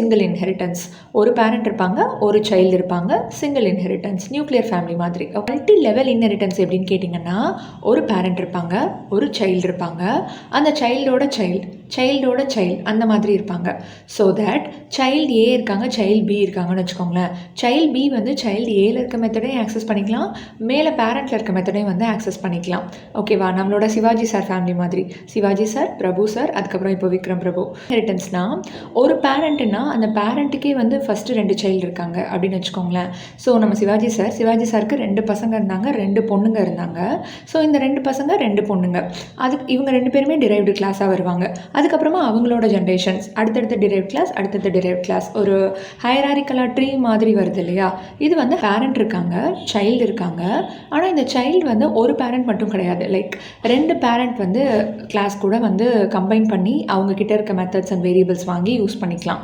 Single inheritance. ஒரு parent இருப்பாங்க, ஒரு சைல்டு இருப்பாங்க. சிங்கிள் இன்ஹெரிட்டன்ஸ், நியூக்ளியர் ஃபேமிலி மாதிரி. மல்டி லெவல் இன்ஹெரிட்டன்ஸ் எப்படின்னு கேட்டிங்கன்னா, ஒரு பேரண்ட் இருப்பாங்க, ஒரு சைல்டு இருப்பாங்க, அந்த சைல்டோட சைல்டு அந்த மாதிரி இருப்பாங்க. ஸோ தட் சைல்டு ஏ இருக்காங்க, சைல்டு பி இருக்காங்கன்னு வச்சுக்கோங்களேன். சைல்டு பி வந்து சைல்டு ஏல இருக்க மெத்தடையும் ஆக்சஸ் பண்ணிக்கலாம், மேலே பேரண்ட்டில் இருக்க மெத்தடையும் வந்து ஆக்சஸ் பண்ணிக்கலாம். ஓகேவா? நம்மளோட சிவாஜி சார் ஃபேமிலி மாதிரி. சிவாஜி சார், பிரபு சார், அதுக்கப்புறம் இப்போ விக்ரம் பிரபு. இன்ஹெரிட்டன்ஸ்னால் ஒரு பேரண்ட்டுன்னா அந்த பேரண்ட்டுக்கே வந்து ஃபஸ்ட்டு 2 சைல்டு இருக்காங்க அப்படின்னு வச்சுக்கோங்களேன். ஸோ நம்ம சிவாஜி சாருக்கு 2 பசங்க இருந்தாங்க, 2 பொண்ணுங்க இருந்தாங்க. ஸோ இந்த 2 பசங்க 2 பொண்ணுங்க. அதுக்கு இவங்க 2 பேருமே டிரைவ்டு கிளாஸாக வருவாங்க. அதுக்கப்புறமா அவங்களோட ஜென்ரேஷன்ஸ் அடுத்தடுத்த டிரைவ் கிளாஸ் ஒரு ஹையராரிக்கலாக ட்ரீ மாதிரி வருது இல்லையா? இது வந்து பேரண்ட் இருக்காங்க, சைல்டு இருக்காங்க. ஆனால் இந்த சைல்டு வந்து ஒரு பேரண்ட் மட்டும் கிடையாது. லைக் 2 பேரண்ட் வந்து கிளாஸ் கூட வந்து கம்பைன் பண்ணி அவங்கக்கிட்ட இருக்க மெத்தட்ஸ் அண்ட் வேரியபிள்ஸ் வாங்கி யூஸ் பண்ணிக்கலாம்.